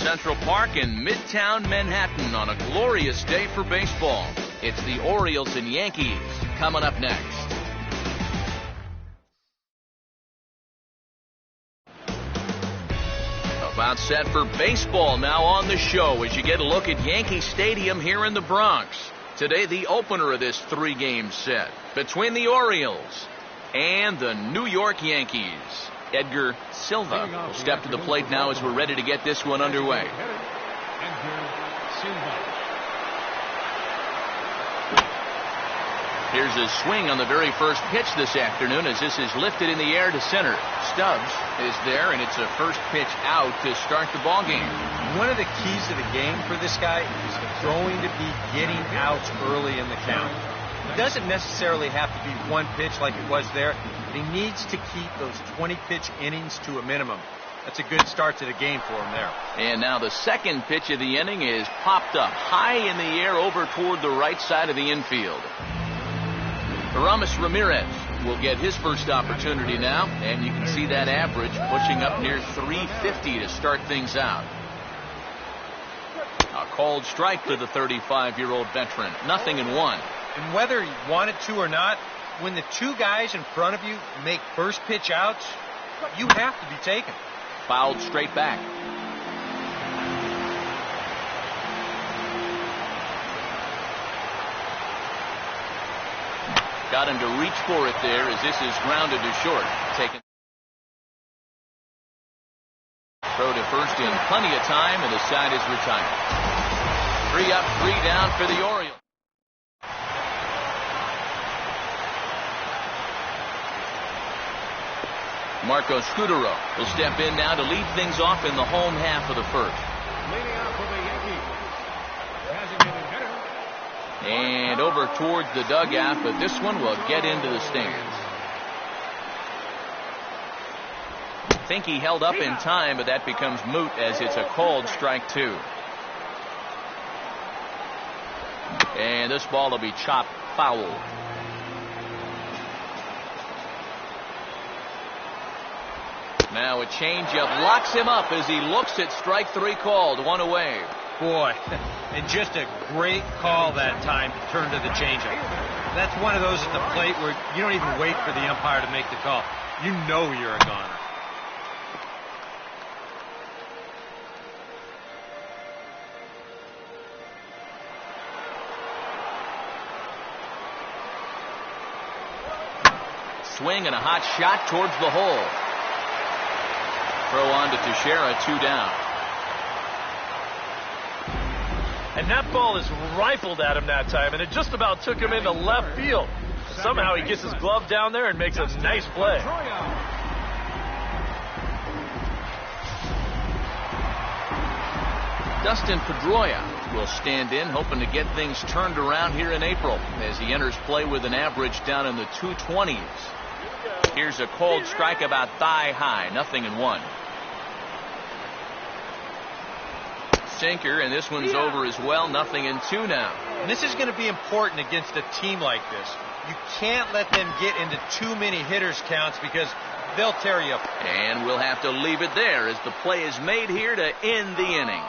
Central Park in Midtown Manhattan on a glorious day for baseball. It's the Orioles and Yankees coming up next. About set for baseball now on the show as you get a look at Yankee Stadium here in the Bronx. Today, the opener of this three-game set between the Orioles and the New York Yankees. Edgar Silva will step to the plate now as we're ready to get this one underway. Here's a swing on the very first pitch this afternoon as this is lifted in the air to center. Stubbs is there, and it's a first pitch out to start the ball game. One of the keys to the game for this guy is going to be getting outs early in the count. It doesn't necessarily have to be one pitch like it was there, but he needs to keep those 20-pitch innings to a minimum. That's a good start to the game for him there. And now the second pitch of the inning is popped up high in the air over toward the right side of the infield. Aramis Ramirez will get his first opportunity now, and you can see that average pushing up near 350 to start things out. A called strike to the 35-year-old veteran. 0-1. And whether you want it to or not, when the two guys in front of you make first pitch outs, you have to be taken. Fouled straight back. Got him to reach for it there as this is grounded to short. Taken. Throw to first in plenty of time, and the side is retired. 3 up, 3 down for the Orioles. Marco Scudero will step in now to lead things off in the home half of the first. Leading off for the Yankees. And over towards the dugout, but this one will get into the stands. I think he held up in time, but that becomes moot as it's a called strike 2. And this ball will be chopped foul. Now a changeup locks him up as he looks at strike 3 called. 1 away. Boy, and just a great call that time to turn to the changeup. That's one of those at the plate where you don't even wait for the umpire to make the call. You know you're a goner. Swing and a hot shot towards the hole. Throw on to Teixeira, 2 down. And that ball is rifled at him that time, and it just about took him into left field. Somehow he gets his glove down there and makes a nice play. Dustin Pedroia will stand in, hoping to get things turned around here in April as he enters play with an average down in the 220s. Here's a cold strike about thigh high. 0-1. Sinker, and this one's over as well. 0-2 now. And this is going to be important against a team like this. You can't let them get into too many hitters counts because they'll tear you up. And we'll have to leave it there as the play is made here to end the inning.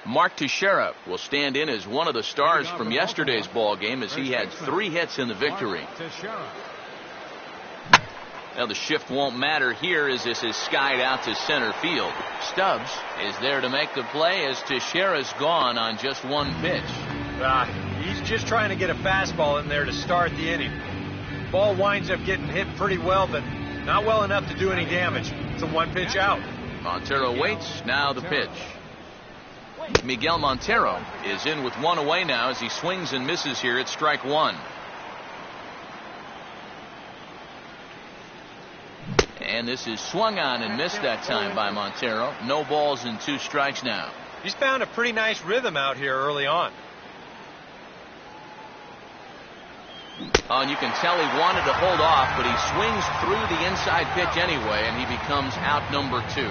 Mark Teixeira will stand in as one of the stars from yesterday's ball game as he had 3 hits in the victory. Now the shift won't matter here as this is skied out to center field. Stubbs is there to make the play as Teixeira's gone on just 1 pitch. He's just trying to get a fastball in there to start the inning. Ball winds up getting hit pretty well, but not well enough to do any damage. It's a 1-pitch out. Montero waits. Now the pitch. Miguel Montero is in with 1 away now as he swings and misses here at strike 1. And this is swung on and missed that time by Montero. No balls and 2 strikes now. He's found a pretty nice rhythm out here early on. Oh, and you can tell he wanted to hold off, but he swings through the inside pitch anyway, and he becomes out number 2.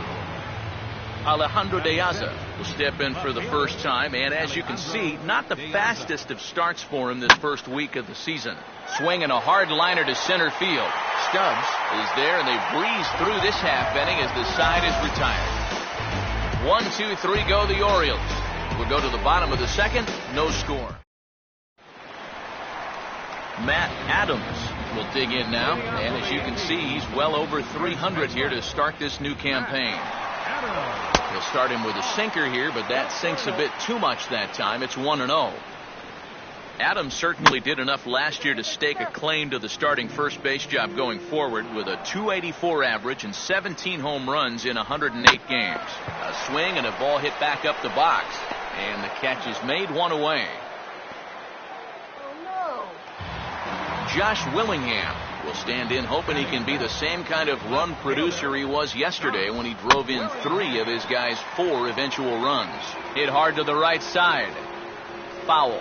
Alejandro De Aza will step in for the first time, and as you can see, not the fastest of starts for him this first week of the season. Swinging a hard liner to center field. Stubbs is there, and they breeze through this half inning as the side is retired. 1-2-3 go the Orioles. We'll go to the bottom of the second. No score. Matt Adams will dig in now, and as you can see, he's well over 300 here to start this new campaign. He'll start him with a sinker here, but that sinks a bit too much that time. It's 1-0. Adams certainly did enough last year to stake a claim to the starting first base job going forward with a .284 average and 17 home runs in 108 games. A swing and a ball hit back up the box, and the catch is made, one away. Josh Willingham will stand in, hoping he can be the same kind of run producer he was yesterday when he drove in 3 of his guys' 4 eventual runs. Hit hard to the right side. Foul.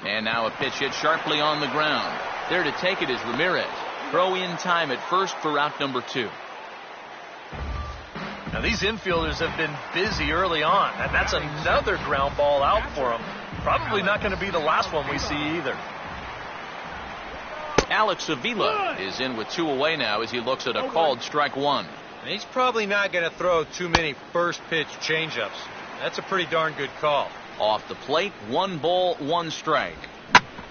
And now a pitch hit sharply on the ground. There to take it is Ramirez. Throw in time at first for out number 2. Now these infielders have been busy early on, and that's another ground ball out for them. Probably not going to be the last one we see either. Alex Avila is in with 2 away now as he looks at a called strike 1. He's probably not going to throw too many first pitch changeups. That's a pretty darn good call. Off the plate, 1 ball, 1 strike.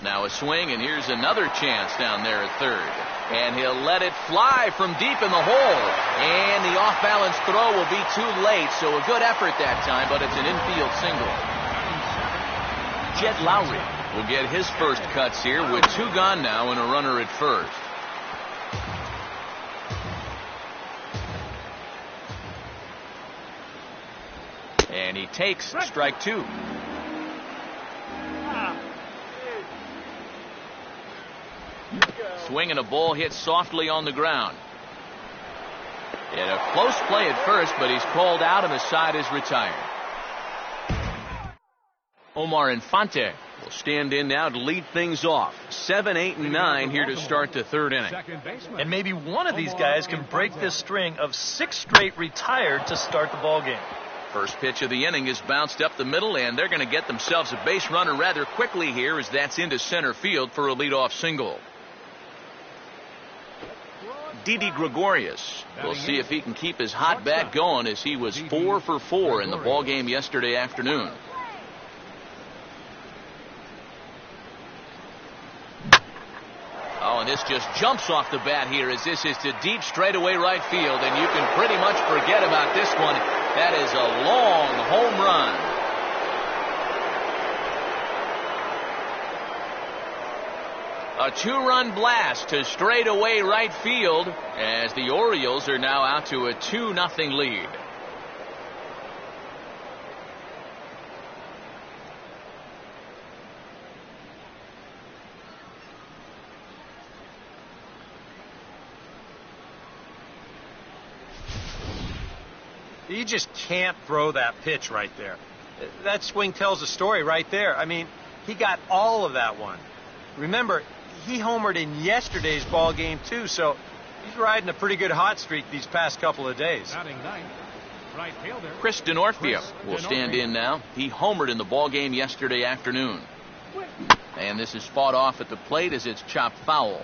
Now a swing, and here's another chance down there at third. And he'll let it fly from deep in the hole. And the off-balance throw will be too late, so a good effort that time, but it's an infield single. Jed Lowry will get his first cuts here with 2 gone now and a runner at first. And he takes strike 2. Swing and a ball hit softly on the ground. And a close play at first, but he's called out and the side is retired. Omar Infante will stand in now to lead things off. 7, 8, and 9 here to start the third inning. And maybe one of these guys can break this string of 6 straight retired to start the ball game. First pitch of the inning is bounced up the middle, and they're going to get themselves a base runner rather quickly here as that's into center field for a leadoff single. Didi Gregorius will see if he can keep his hot bat going as he was 4 for 4 in the ball game yesterday afternoon. Oh, and this just jumps off the bat here as this is to deep straightaway right field, and you can pretty much forget about this one. That is a long home run. A 2-run blast to straightaway right field as the Orioles are now out to a 2-0 lead. You just can't throw that pitch right there. That swing tells a story right there. I mean, he got all of that one. Remember, he homered in yesterday's ball game too, so he's riding a pretty good hot streak these past couple of days. Chris Denorfia will stand in now. He homered in the ball game yesterday afternoon. And this is fought off at the plate as it's chopped foul.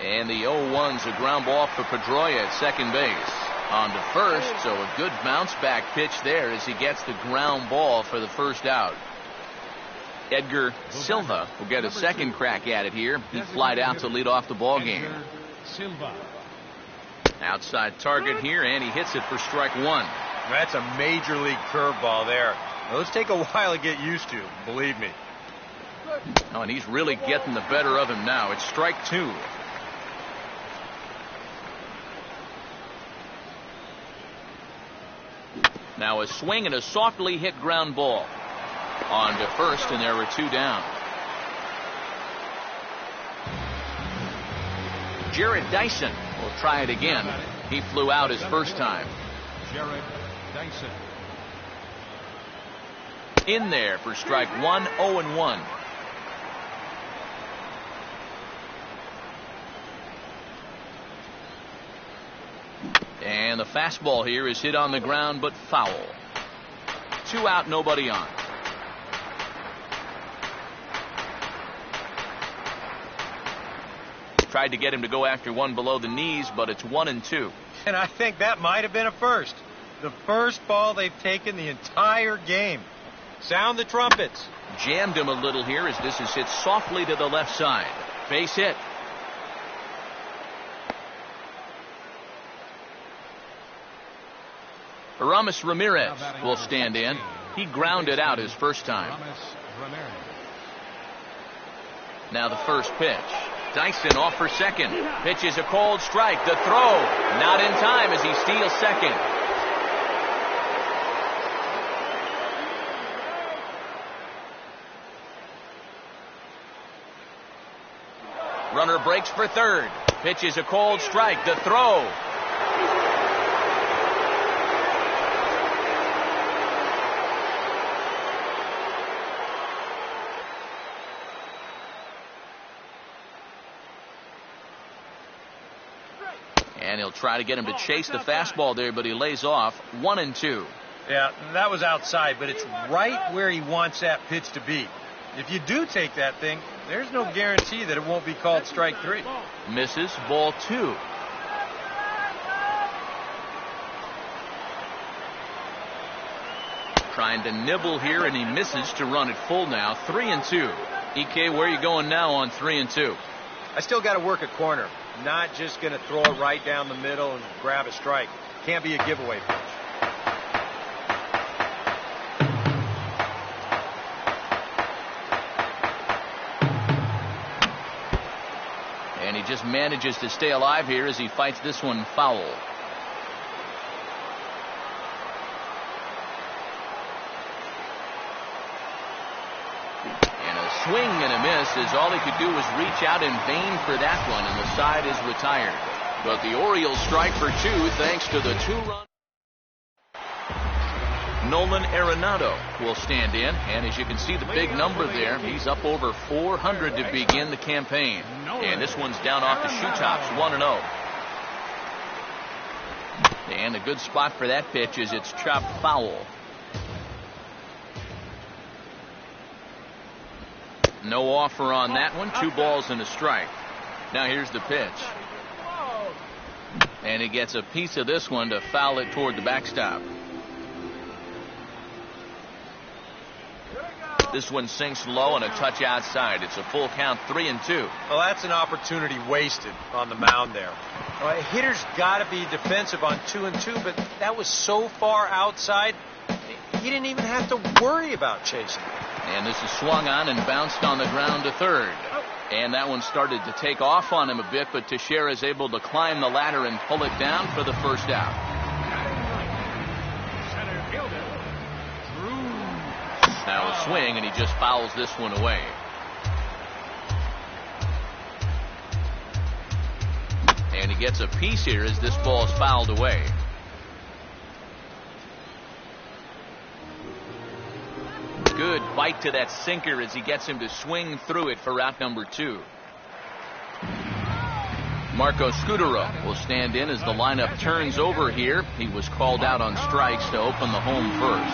And the 0-1's a ground ball for Pedroia at second base. On to first, so a good bounce back pitch there as he gets the ground ball for the first out. Edgar Silva will get a second crack at it here. He flied out to lead off the ball game. Outside target here, and he hits it for strike 1. That's a major league curveball there. Those take a while to get used to, believe me. Oh, and he's really getting the better of him now. It's strike 2. Now a swing and a softly hit ground ball. On to first, and there were 2 down. Jared Dyson will try it again. He flew out his first time. Jared Dyson. In there for strike 1, 0-1. And the fastball here is hit on the ground but foul. 2 out, nobody on. Tried to get him to go after one below the knees, but it's 1-2. And I think that might have been a first. The first ball they've taken the entire game. Sound the trumpets. Jammed him a little here as this is hit softly to the left side. Base hit. Aramis Ramirez will stand in. He grounded out his first time. Now the first pitch. Dyson off for second. Pitch is a cold strike. The throw not in time as he steals second. Runner breaks for third. Pitch is a cold strike. The throw. And he'll try to get him to chase the fastball there, but he lays off. 1-2. Yeah, that was outside, but it's right where he wants that pitch to be. If you do take that thing, there's no guarantee that it won't be called strike 3. Misses, ball 2. Trying to nibble here, and he misses to run it full now. 3-2. EK, where are you going now on 3-2? I still got to work a corner. Not just going to throw it right down the middle and grab a strike. Can't be a giveaway pitch. And he just manages to stay alive here as he fights this one foul. Swing and a miss as all he could do was reach out in vain for that one, and the side is retired. But the Orioles strike for 2 thanks to the 2-run. Nolan Arenado will stand in, and as you can see the big number there, he's up over 400 to begin the campaign. And this one's down off the shoe tops, 1-0. And a good spot for that pitch is it's chopped foul. No offer on that one. 2 balls and a strike. Now here's the pitch. And he gets a piece of this one to foul it toward the backstop. This one sinks low and a touch outside. It's a full count, 3-2. Well, that's an opportunity wasted on the mound there. Well, a hitter's got to be defensive on 2-2, but that was so far outside, he didn't even have to worry about chasing. And this is swung on and bounced on the ground to third. And that one started to take off on him a bit, but Teixeira is able to climb the ladder and pull it down for the first out. Now a swing, and he just fouls this one away. And he gets a piece here as this ball is fouled away. Good bite to that sinker as he gets him to swing through it for out number 2. Marco Scutaro will stand in as the lineup turns over here. He was called out on strikes to open the home first.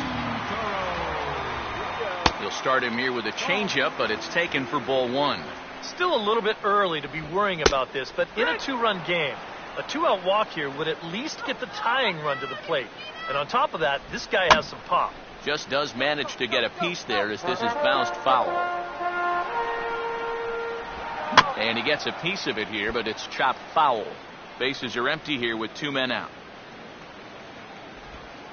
He'll start him here with a changeup, but it's taken for ball 1. Still a little bit early to be worrying about this, but in a 2-run game, a 2-out walk here would at least get the tying run to the plate. And on top of that, this guy has some pop. Just does manage to get a piece there as this is bounced foul. And he gets a piece of it here, but it's chopped foul. Bases are empty here with 2 men out.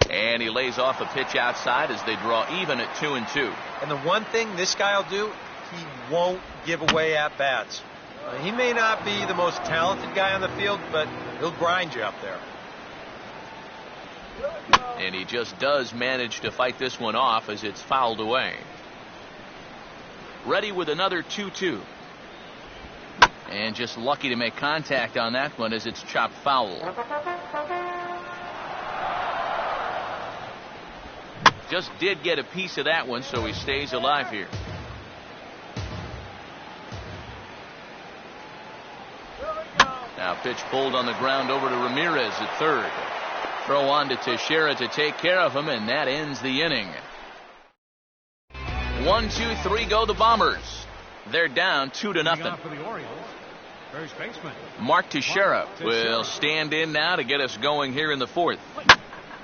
And he lays off a pitch outside as they draw even at 2-2. And the one thing this guy will do, he won't give away at-bats. He may not be the most talented guy on the field, but he'll grind you up there. And he just does manage to fight this one off as it's fouled away. Ready with another 2-2. And just lucky to make contact on that one as it's chopped foul. Just did get a piece of that one, so he stays alive here. Now pitch pulled on the ground over to Ramirez at third. throw on to Teixeira to take care of him, and that ends the inning. 1-2-3 go the Bombers. They're down 2-0. For the Orioles, first baseman Mark Teixeira will stand in now to get us going here in the fourth.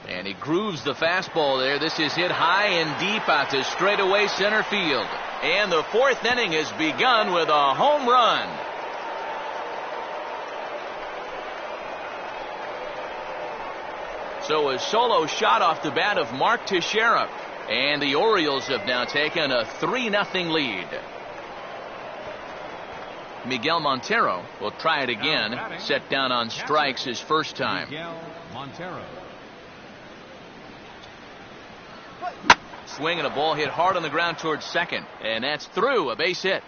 And he grooves the fastball there. This is hit high and deep out to straightaway center field. And the fourth inning has begun with a home run. So a solo shot off the bat of Mark Teixeira. And the Orioles have now taken a 3-0 lead. Miguel Montero will try it again. Set down on strikes his first time. Miguel Montero. Swing and a ball hit hard on the ground towards second. And that's through, a base hit.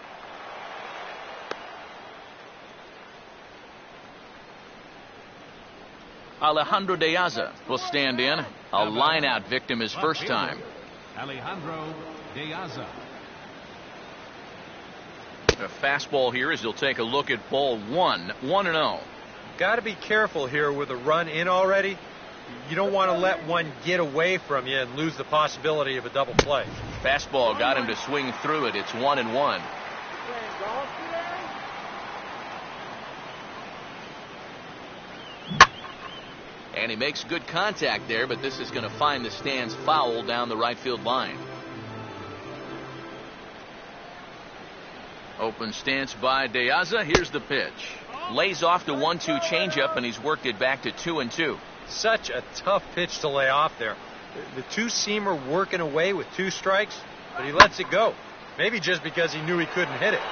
Alejandro De Aza will stand in. A line-out victim his first time. Alejandro De Aza. A fastball here as he'll take a look at ball one. 1-0. Got to be careful here with a run in already. You don't want to let one get away from you and lose the possibility of a double play. Fastball got him to swing through it. It's 1-1. And he makes good contact there, but this is going to find the stands foul down the right field line. Open stance by De Aza. Here's the pitch. Lays off the 1-2 changeup, and he's worked it back to 2-2. Such a tough pitch to lay off there. The two-seamer working away with 2 strikes, but he lets it go. Maybe just because he knew he couldn't hit it.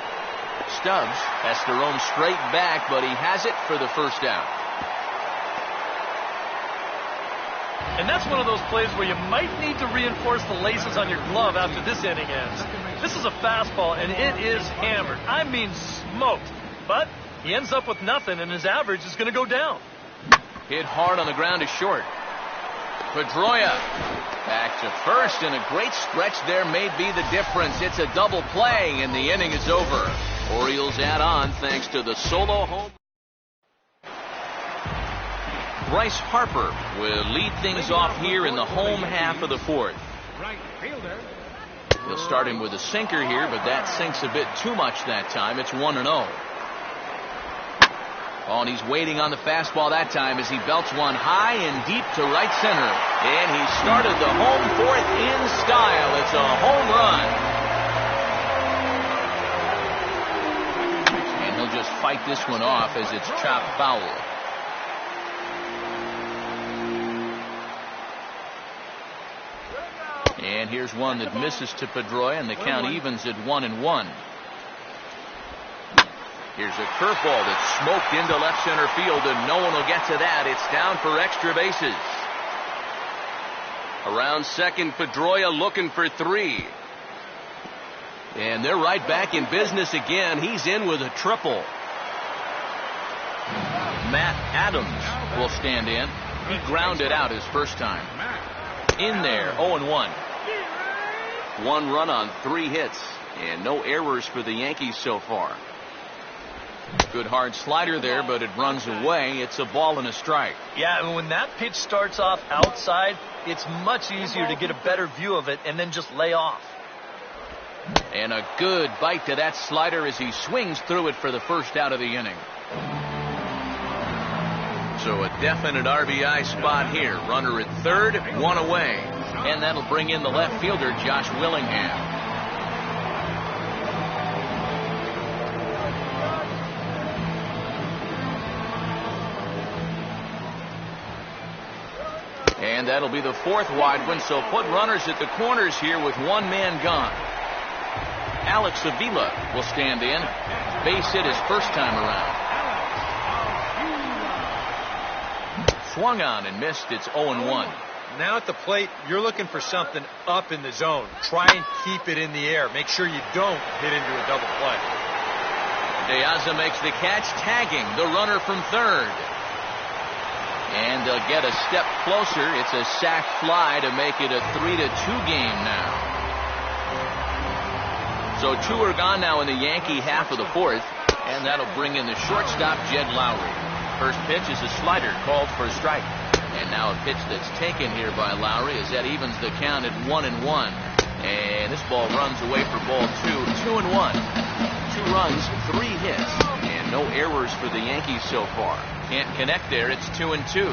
Stubbs has to roam straight back, but he has it for the first out. And that's one of those plays where you might need to reinforce the laces on your glove after this inning ends. This is a fastball, and it is hammered. I mean smoked. But he ends up with nothing, and his average is going to go down. Hit hard on the ground to short. Pedroia back to first, and a great stretch there may be the difference. It's a double play, and the inning is over. Orioles add on thanks to the solo home. Bryce Harper will lead things off here in the home half of the fourth. Right fielder. He'll start him with a sinker here, but that sinks a bit too much that time. It's 1-0. Oh, and he's waiting on the fastball that time as he belts one high and deep to right center. And he started the home fourth in style. It's a home run. And he'll just fight this one off as it's chopped foul. And here's one that misses to Pedroia, and the count evens at 1-1. Here's a curveball that's smoked into left center field, and no one will get to that. It's down for extra bases. Around second, Pedroia looking for 3. And they're right back in business again. He's in with a triple. Matt Adams will stand in. He grounded out his first time. In there, 0-1. 1 run on 3 hits, and no errors for the Yankees so far. Good hard slider there, but it runs away. It's a ball and a strike. Yeah, and when that pitch starts off outside, it's much easier to get a better view of it and then just lay off. And a good bite to that slider as he swings through it for the first out of the inning. So a definite RBI spot here. Runner at third, 1 away. And that'll bring in the left fielder, Josh Willingham. And that'll be the 4th wide one, so put runners at the corners here with 1 man gone. Alex Avila will stand in. Base hit his first time around. Swung on and missed. It's 0-1. Now at the plate, you're looking for something up in the zone. Try and keep it in the air. Make sure you don't hit into a double play. De Aza makes the catch, tagging the runner from third. And they'll get a step closer. It's a sac fly to make it a 3-2 game now. So 2 are gone now in the Yankee half of the fourth. And that'll bring in the shortstop, Jed Lowry. First pitch is a slider called for a strike. And now a pitch that's taken here by Lowry as that evens the count at 1-1. And this ball runs away for ball 2. 2-1. 2 runs, 3 hits, and no errors for the Yankees so far. Can't connect there. It's 2-2.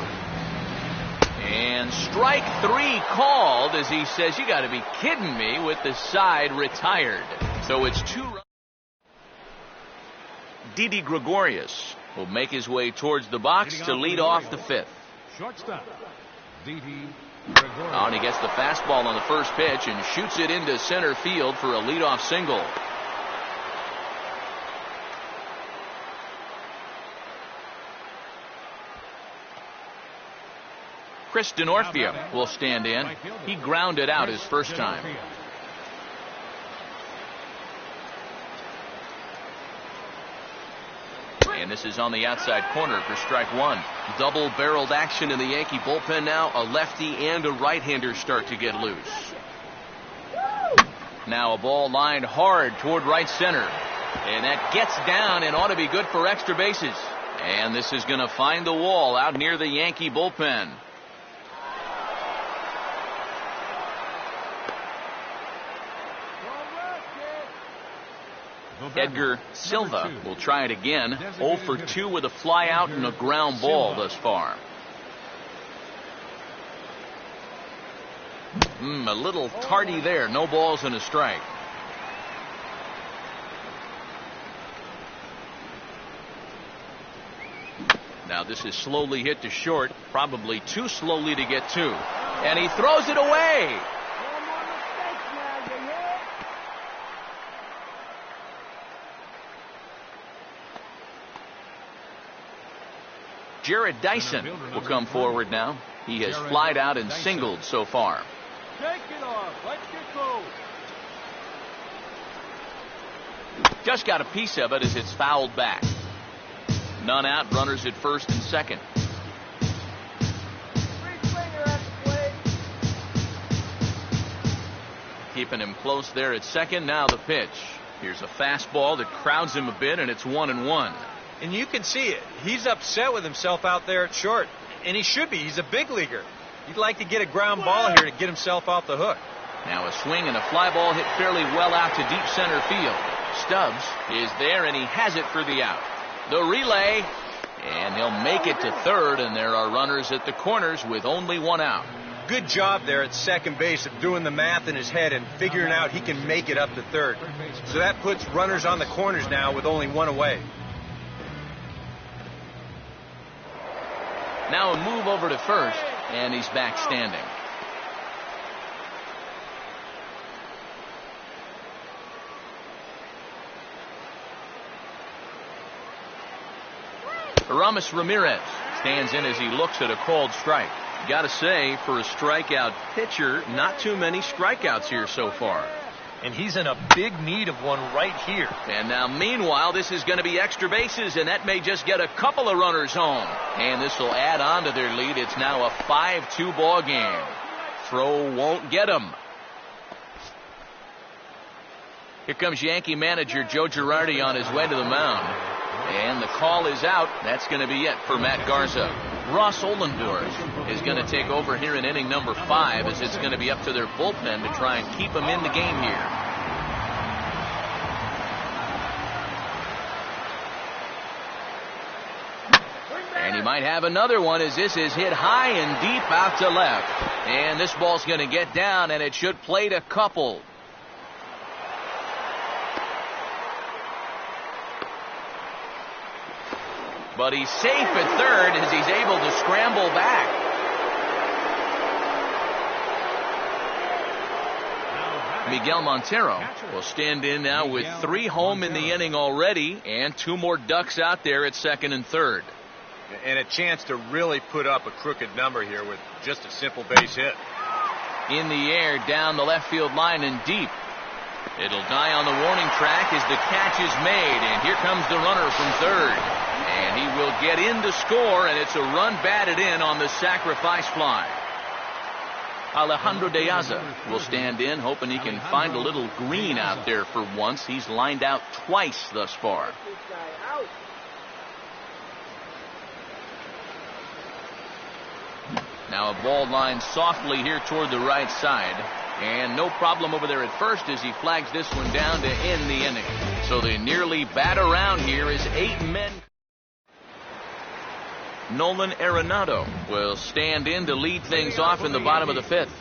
And strike 3 called as he says, "You got to be kidding me," with the side retired. So it's 2 runs. Didi Gregorius will make his way towards the box to lead off the 5th. Shortstop, Didi Oh, Gregorius. and he gets the fastball on the first pitch and shoots it into center field for a leadoff single. Chris Denorfia will stand in. He grounded out his first time. And this is on the outside corner for strike 1. Double-barreled action in the Yankee bullpen now. A lefty and a right-hander start to get loose. Now a ball lined hard toward right center. And that gets down and ought to be good for extra bases. And this is going to find the wall out near the Yankee bullpen. Edgar Silva will try it again. 0 for 2 with a fly out and a ground ball thus far. A little tardy there. No balls and a strike. Now this is slowly hit to short. Probably too slowly to get to. And he throws it away. Jared Dyson will come forward now. He has flied out and singled so far. Take it off. Let's get go. Just got a piece of it as it's fouled back. None out, runners at first and second. Keeping him close there at second. Now the pitch. Here's a fastball that crowds him a bit, and it's 1-1. And you can see it. He's upset with himself out there at short. And he should be. He's a big leaguer. He'd like to get a ground ball here to get himself off the hook. Now a swing and a fly ball hit fairly well out to deep center field. Stubbs is there, and he has it for the out. The relay, and he'll make it to third, and there are runners at the corners with only 1 out. Good job there at second base of doing the math in his head and figuring out he can make it up to third. So that puts runners on the corners now with only 1 away. Now a move over to first, and he's back standing. Aramis Ramirez stands in as he looks at a called strike. Got to say, for a strikeout pitcher, not too many strikeouts here so far. And he's in a big need of one right here. And now, meanwhile, this is going to be extra bases, and that may just get a couple of runners home. And this will add on to their lead. It's now a 5-2 ball game. Throw won't get him. Here comes Yankee manager Joe Girardi on his way to the mound. And the call is out. That's going to be it for Matt Garza. Ross Ollendorf is going to take over here in inning number 5, as it's going to be up to their bullpen to try and keep him in the game here. And he might have another one, as this is hit high and deep out to left. And this ball's going to get down, and it should plate a couple. But he's safe at third as he's able to scramble back. Miguel Montero will stand in now with 3 home in the inning already, and 2 more ducks out there at second and third. And a chance to really put up a crooked number here with just a simple base hit. In the air, down the left field line and deep. It'll die on the warning track as the catch is made, and here comes the runner from third. And he will get in to score, and it's a run batted in on the sacrifice fly. Alejandro De Aza will stand in, hoping he can find a little green out there for once. He's lined out twice thus far. Now a ball line softly here toward the right side. And no problem over there at first as he flags this one down to end the inning. So they nearly bat around here as 8 men. Nolan Arenado will stand in to lead things off in the bottom of the 5th.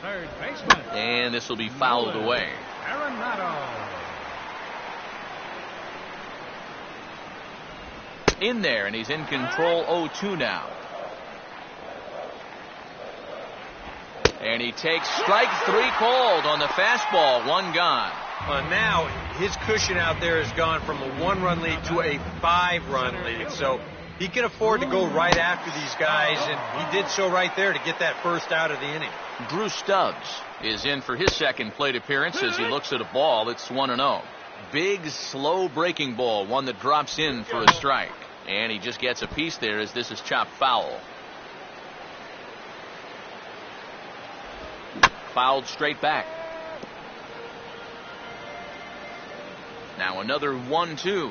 Third baseman. And this will be fouled away. Arenado. In there, and he's in control 0-2 now. And he takes strike 3 called on the fastball. 1 gone. Now his cushion out there has gone from a 1-run lead to a 5-run lead. So he can afford to go right after these guys, and he did so right there to get that first out of the inning. Drew Stubbs is in for his second plate appearance as he looks at a ball. It's 1-0. Big, slow breaking ball, one that drops in for a strike. And he just gets a piece there as this is chopped foul. Fouled straight back. Now another 1-2.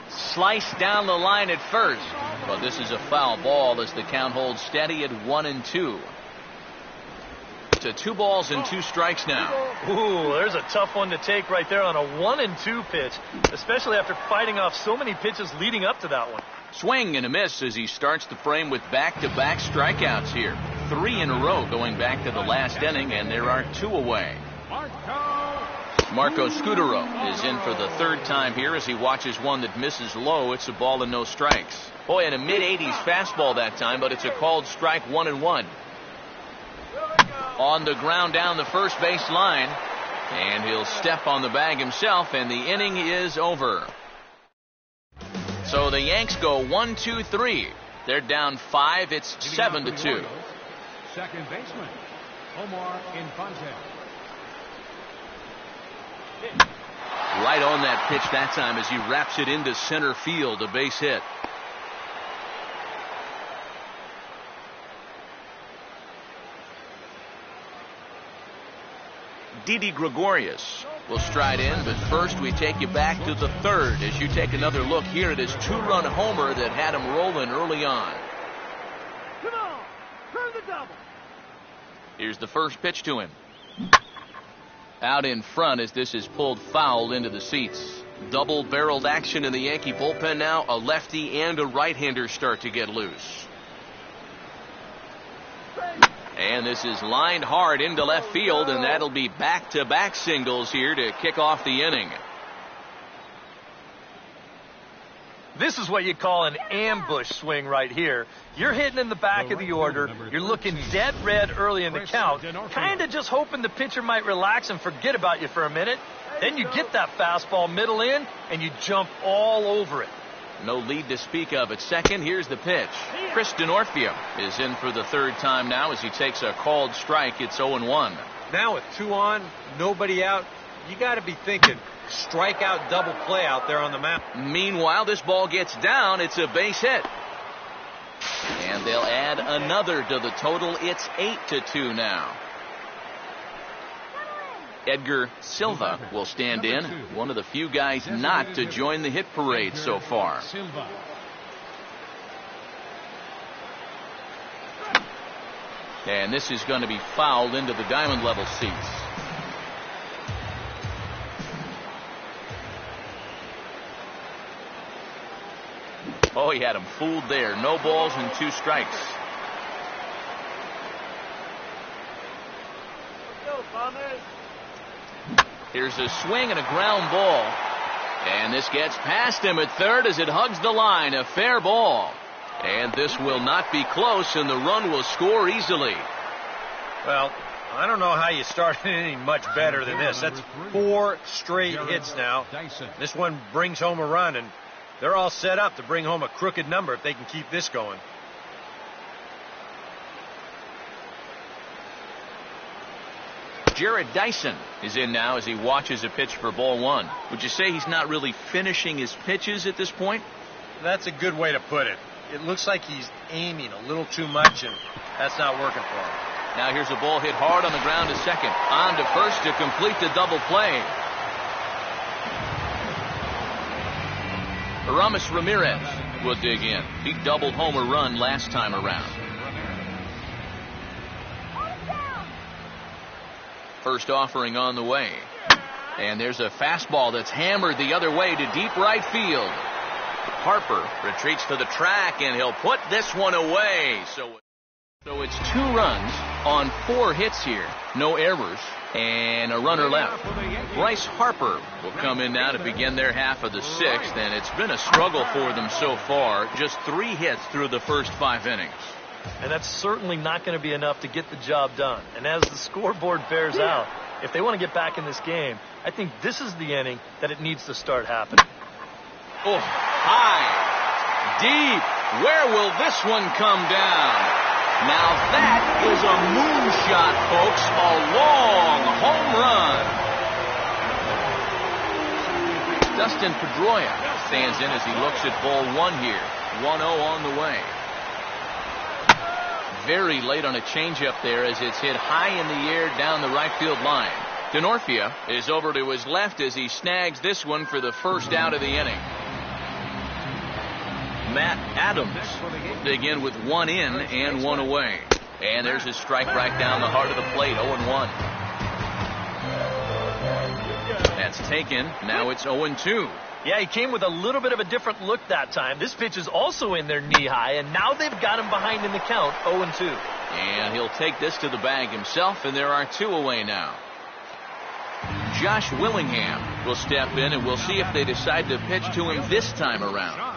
Sliced down the line at first. But this is a foul ball as the count holds steady at 1-2. To 2 balls and 2 strikes now. Ooh, there's a tough one to take right there on a 1-2 pitch, especially after fighting off so many pitches leading up to that one. Swing and a miss as he starts the frame with back-to-back strikeouts here. 3 in a row going back to the last inning, and there are 2 away. Marco Scudero is in for the 3rd time here as he watches one that misses low. It's a ball and no strikes. Boy, in a mid-80s fastball that time, but it's a called strike 1-1. On the ground down the first base line, and he'll step on the bag himself, and the inning is over. So the Yanks go 1-2-3. They're down 5. It's 7-2. Second baseman, Omar Infante. Right on that pitch that time as he wraps it into center field, a base hit. Didi Gregorius will stride in, but first we take you back to the 3rd as you take another look here at his 2-run homer that had him rolling early on. Come on, turn the double. Here's the first pitch to him. Out in front as this is pulled foul into the seats. Double-barreled action in the Yankee bullpen now. A lefty and a right-hander start to get loose. And this is lined hard into left field, and that'll be back-to-back singles here to kick off the inning. This is what you call an ambush swing right here. You're hitting in the back of the order. You're looking dead red early in the count, kind of just hoping the pitcher might relax and forget about you for a minute. Then you get that fastball middle in, and you jump all over it. No lead to speak of at second. Here's the pitch. Chris Denorfia is in for the 3rd time now as he takes a called strike. It's 0-1. Now with 2 on, nobody out, you got to be thinking strikeout double play out there on the mound. Meanwhile, this ball gets down. It's a base hit. And they'll add another to the total. It's 8-2 now. Edgar Silva will stand in, one of the few guys not to join the hit parade so far. And this is going to be fouled into the diamond level seats. Oh, he had him fooled there. No balls and 2 strikes. Here's a swing and a ground ball. And this gets past him at 3rd as it hugs the line. A fair ball. And this will not be close, and the run will score easily. Well, I don't know how you start an inning much better than this. That's 4 straight hits now. This one brings home a run, and they're all set up to bring home a crooked number if they can keep this going. Jared Dyson is in now as he watches a pitch for ball 1. Would you say he's not really finishing his pitches at this point? That's a good way to put it. It looks like he's aiming a little too much, and that's not working for him. Now here's a ball hit hard on the ground to second. On to first to complete the double play. Aramis Ramirez will dig in. He doubled home a run last time around. First offering on the way. And there's a fastball that's hammered the other way to deep right field. Harper retreats to the track, and he'll put this one away. So it's 2 runs on 4 hits here. No errors and a runner left. Bryce Harper will come in now to begin their half of the 6th, and it's been a struggle for them so far. Just 3 hits through the first 5 innings. And that's certainly not going to be enough to get the job done. And as the scoreboard bears out, if they want to get back in this game, I think this is the inning that it needs to start happening. Oh, high, deep. Where will this one come down? Now that is a moonshot, folks. A long home run. Dustin Pedroia stands in as he looks at ball 1 here. 1-0 on the way. Very late on a changeup there as it's hit high in the air down the right field line. Denorfia is over to his left as he snags this one for the first out of the inning. Matt Adams dig in with 1 in and 1 away. And there's his strike right down the heart of the plate, 0-1. That's taken. Now it's 0-2. Yeah, he came with a little bit of a different look that time. This pitch is also in there knee-high, and now they've got him behind in the count, 0-2. And he'll take this to the bag himself, and there are 2 away now. Josh Willingham will step in, and we'll see if they decide to pitch to him this time around.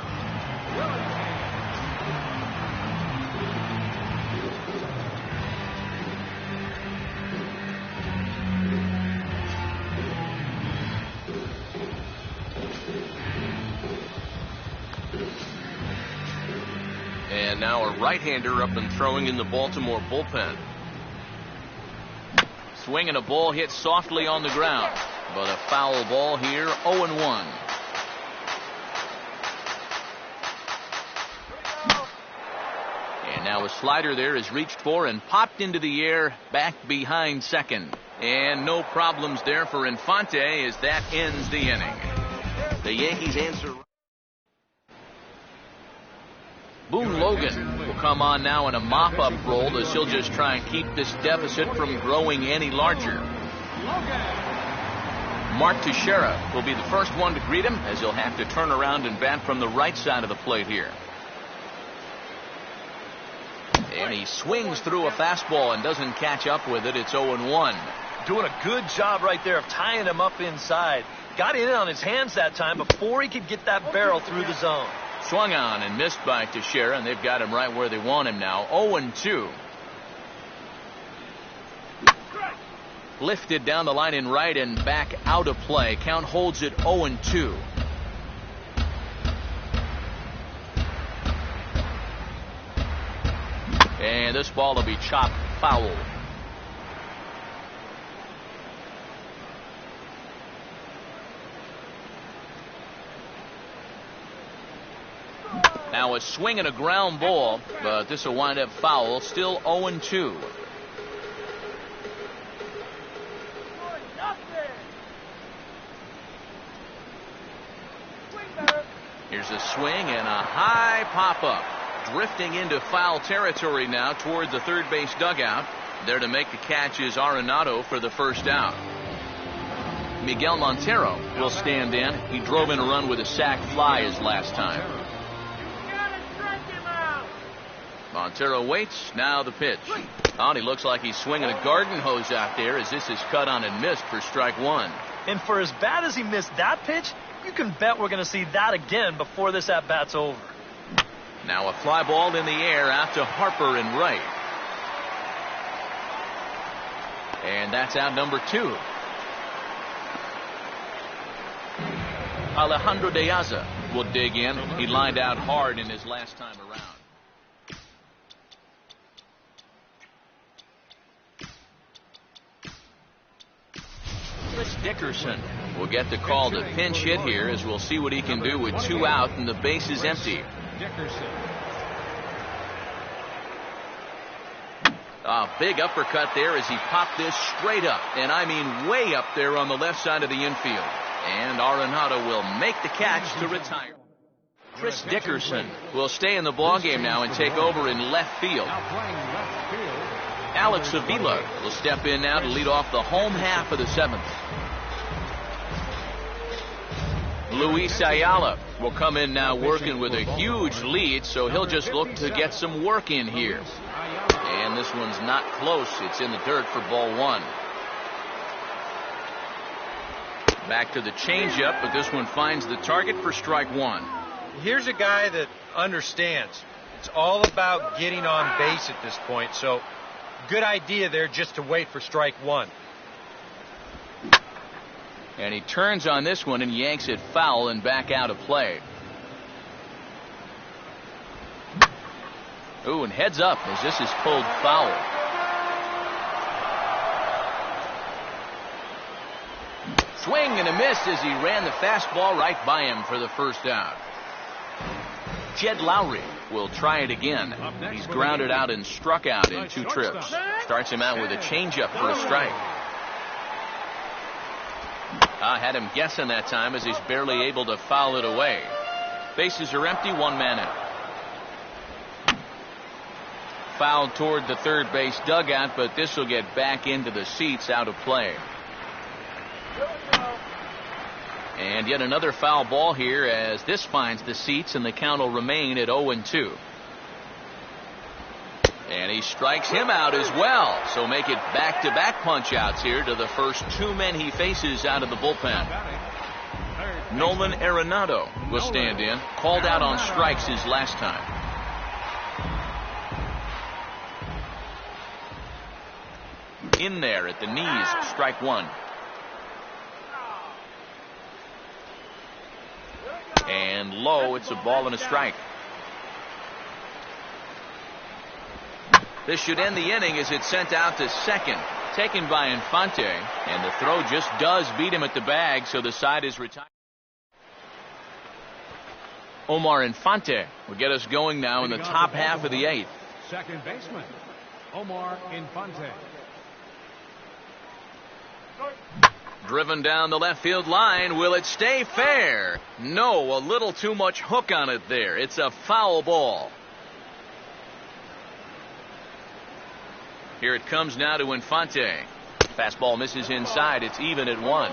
And now a right-hander up and throwing in the Baltimore bullpen. Swinging a ball hit softly on the ground, but a foul ball here, 0-1. And now a slider there is reached for and popped into the air back behind second. And no problems there for Infante as that ends the inning. The Yankees answer. Boone Logan will come on now in a mop-up role as he'll just try and keep this deficit from growing any larger. Mark Teixeira will be the first one to greet him as he'll have to turn around and bat from the right side of the plate here. And he swings through a fastball and doesn't catch up with it. It's 0-1. Doing a good job right there of tying him up inside. Got in on his hands that time before he could get that barrel through the zone. Swung on and missed by Teixeira, and they've got him right where they want him now. 0-2. Lifted down the line in right and back out of play. Count holds it 0-2. And this ball will be chopped foul. Now a swing and a ground ball, but this will wind up foul. Still 0-2. Here's a swing and a high pop-up. Drifting into foul territory now toward the third base dugout. There to make the catch is Arenado for the first out. Miguel Montero will stand in. He drove in a run with a sac fly his last time. Montero waits. Now the pitch. Oh, he looks like he's swinging a garden hose out there as this is cut on and missed for strike 1. And for as bad as he missed that pitch, you can bet we're going to see that again before this at-bat's over. Now a fly ball in the air out to Harper in right. And that's out number 2. Alejandro De Aza will dig in. He lined out hard in his last time around. Chris Dickerson will get the call to pinch hit here as we'll see what he can do with 2 out and the base is empty. A big uppercut there as he popped this straight up, and I mean way up there on the left side of the infield. And Arenado will make the catch to retire. Chris Dickerson will stay in the ballgame now and take over in left field. Alex Avila will step in now to lead off the home half of the 7th. Luis Ayala will come in now working with a huge lead, so he'll just look to get some work in here. And this one's not close. It's in the dirt for ball 1. Back to the changeup, but this one finds the target for strike 1. Here's a guy that understands. It's all about getting on base at this point, so good idea there just to wait for strike 1. And he turns on this one and yanks it foul and back out of play. Ooh, and heads up as this is pulled foul. Swing and a miss as he ran the fastball right by him for the first out. Jed Lowry will try it again. He's grounded out and struck out in 2 trips. Starts him out with a changeup for a strike. I had him guessing that time as he's barely able to foul it away. Bases are empty, 1 man out. Foul toward the third base dugout, but this will get back into the seats, out of play. And yet another foul ball here as this finds the seats, and the count will remain at 0-2. And he strikes him out as well. So make it back-to-back punch-outs here to the first 2 men he faces out of the bullpen. Nolan Arenado will stand in. Called out on strikes his last time. In there at the knees, strike 1. And low, it's a ball and a strike. This should end the inning as it's sent out to second. Taken by Infante. And the throw just does beat him at the bag, so the side is retired. Omar Infante will get us going now in the top half of the 8th. Second baseman, Omar Infante. Driven down the left field line. Will it stay fair? No, a little too much hook on it there. It's a foul ball. Here it comes now to Infante. Fastball misses inside. It's even at 1.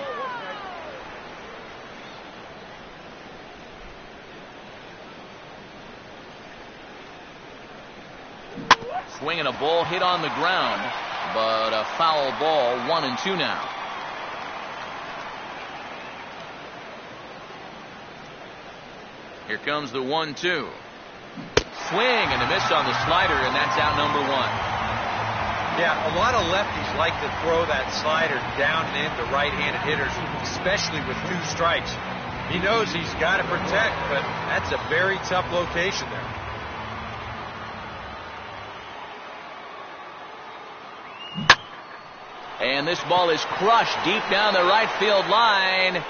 Swinging a ball hit on the ground, but a foul ball, 1-2 now. Here comes the 1-2. Swing and a miss on the slider, and that's out number 1. Yeah, a lot of lefties like to throw that slider down and into right-handed hitters, especially with 2 strikes. He knows he's got to protect, but that's a very tough location there. And this ball is crushed deep down the right field line.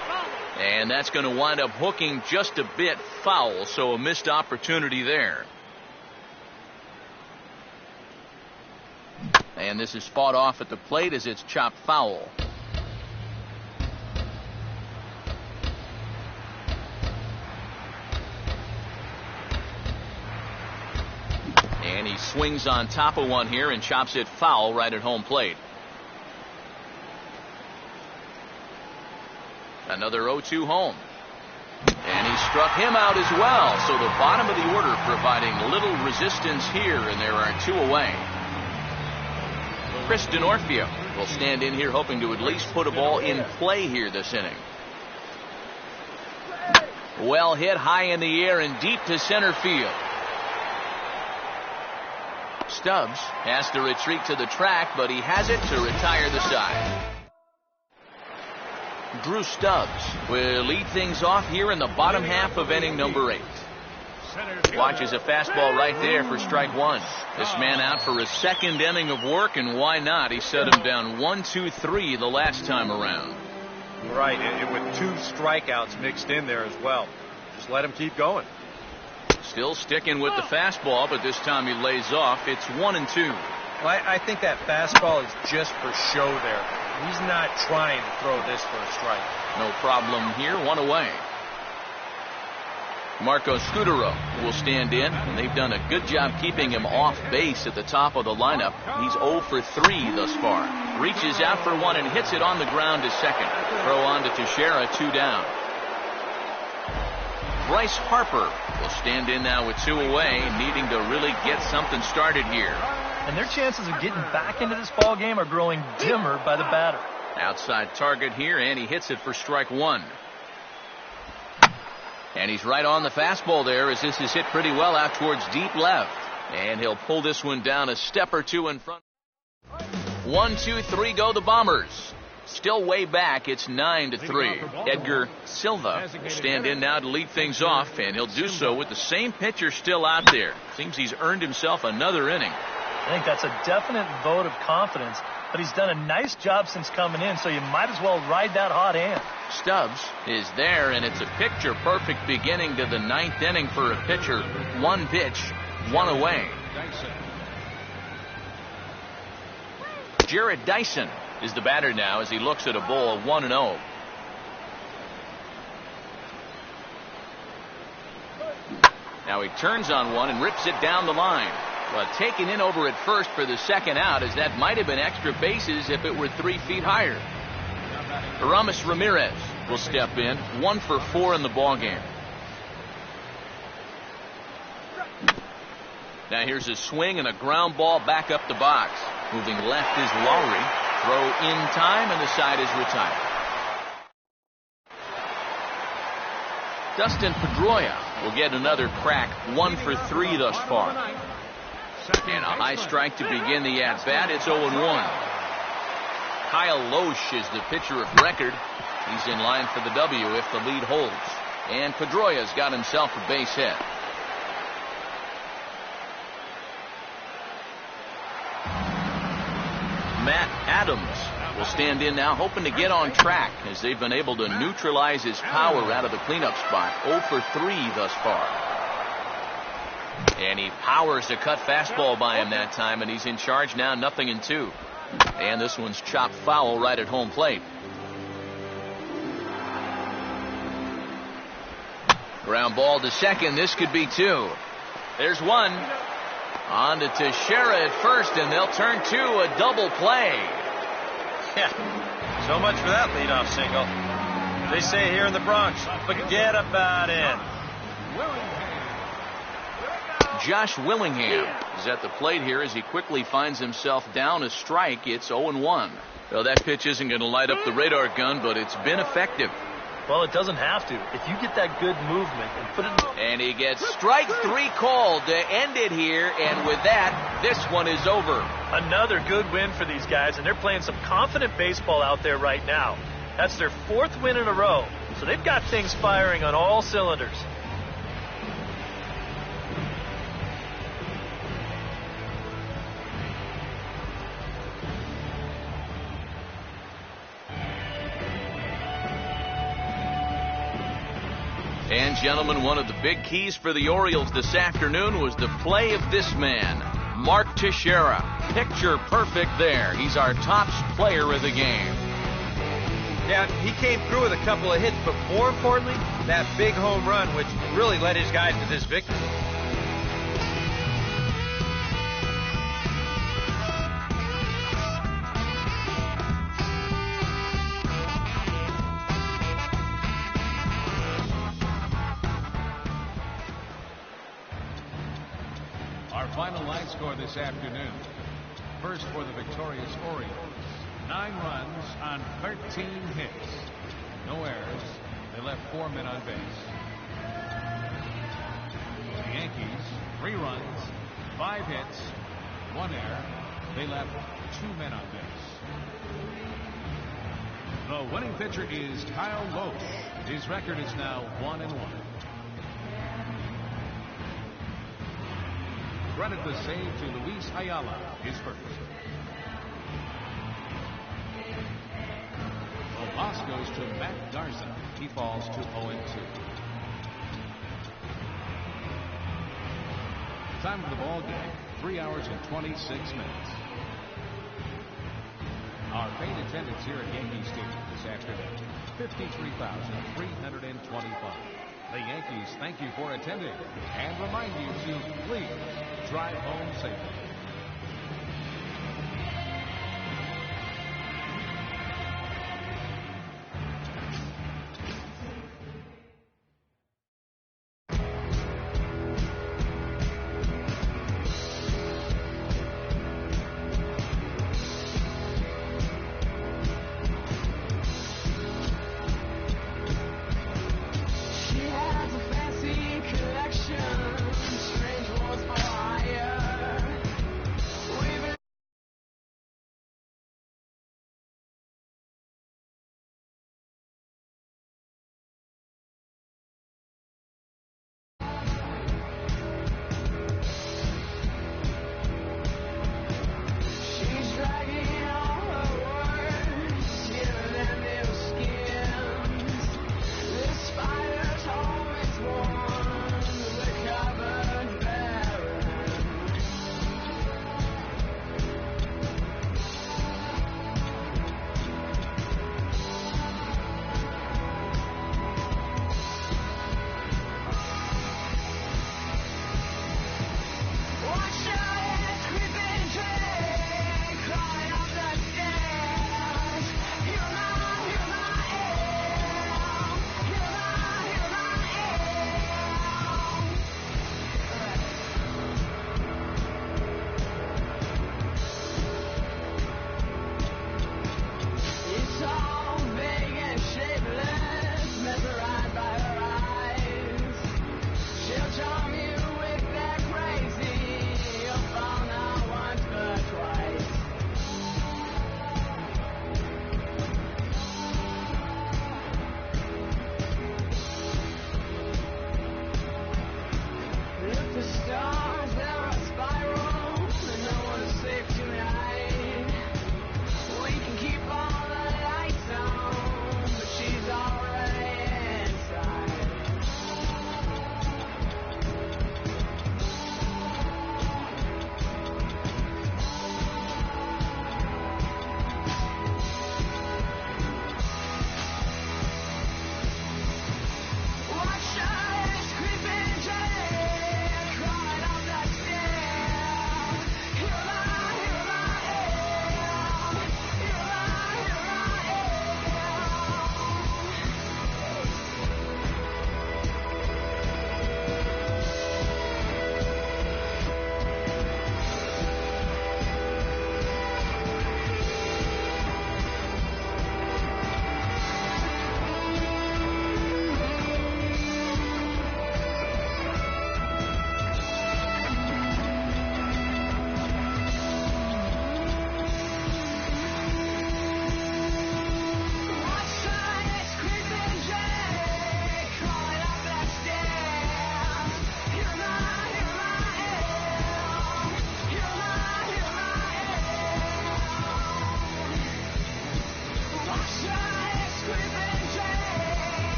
And that's going to wind up hooking just a bit foul, so a missed opportunity there. And this is fought off at the plate as it's chopped foul. And he swings on top of one here and chops it foul right at home plate. Another 0-2 home. And he struck him out as well. So the bottom of the order providing little resistance here, and there are 2 away. Chris Denorfia will stand in here hoping to at least put a ball in play here this inning. Well hit high in the air and deep to center field. Stubbs has to retreat to the track, but he has it to retire the side. Drew Stubbs will lead things off here in the bottom half of inning number 8. Watches a fastball right there for strike 1. This man out for his 2nd inning of work, and why not? He set him down 1-2-3 the last time around. Right, and with 2 strikeouts mixed in there as well. Just let him keep going. Still sticking with the fastball, but this time he lays off. It's 1-2. Well, I think that fastball is just for show there. He's not trying to throw this for a strike. No problem here. 1 away. Marco Scudero will stand in, and they've done a good job keeping him off base at the top of the lineup. He's 0 for 3 thus far. Reaches out for one and hits it on the ground to second. Throw on to Teixeira, 2 down. Bryce Harper will stand in now with 2 away, needing to really get something started here. And their chances of getting back into this ball game are growing dimmer by the batter. Outside target here, and he hits it for strike 1. And he's right on the fastball there, as this is hit pretty well out towards deep left. And he'll pull this one down a step or 2 in front. 1, 2, 3 go the Bombers. Still way back. It's 9-3. Edgar Silva will stand in now to lead things off, and he'll do so with the same pitcher still out there. Seems he's earned himself another inning. I think that's a definite vote of confidence, but he's done a nice job since coming in, so you might as well ride that hot hand. Stubbs is there, and it's a picture-perfect beginning to the 9th inning for a pitcher. 1 pitch, 1 away. Jared Dyson is the batter now as he looks at a ball 1-0. Now he turns on one and rips it down the line. Well, taken in over at first for the second out, as that might have been extra bases if it were 3 feet higher. Aramis Ramirez will step in, 1 for 4 in the ball game. Now here's a swing and a ground ball back up the box. Moving left is Lowry. Throw in time, and the side is retired. Dustin Pedroia will get another crack, 1 for 3 thus far. And a high strike to begin the at-bat. It's 0-1. Kyle Loesch is the pitcher of record. He's in line for the W if the lead holds. And Pedroia's got himself a base hit. Matt Adams will stand in now, hoping to get on track, as they've been able to neutralize his power out of the cleanup spot. 0 for 3 thus far. And he powers a cut fastball by him that time, and he's in charge now, 0-2. And this one's chopped foul right at home plate. Ground ball to second. This could be 2. There's 1. On to Teixeira at first, and they'll turn to a double play. Yeah, so much for that leadoff single. They say here in the Bronx, forget about it. Josh Willingham is at the plate here as he quickly finds himself down a strike. It's 0-1. Well, that pitch isn't going to light up the radar gun, but it's been effective. Well, it doesn't have to. If you get that good movement and put it... And he gets strike 3 called to end it here, and with that, this one is over. Another good win for these guys, and they're playing some confident baseball out there right now. That's their 4th win in a row, so they've got things firing on all cylinders. And gentlemen, one of the big keys for the Orioles this afternoon was the play of this man, Mark Teixeira. Picture perfect there. He's our top player of the game. Yeah, he came through with a couple of hits, but more importantly, that big home run, which really led his guys to this victory. Final line score this afternoon. First for the victorious Orioles. 9 runs on 13 hits. No errors. They left 4 men on base. The Yankees, 3 runs, 5 hits, 1 error. They left 2 men on base. The winning pitcher is Kyle Loesch. His record is now 1-1. Credit the save to Luis Ayala, his first. The loss goes to Matt Garza. He falls to 0-2. Time of the ball game, 3 hours and 26 minutes. Our paid attendance here at Yankee Stadium this afternoon, 53,325. The Yankees thank you for attending and remind you to please drive home safely.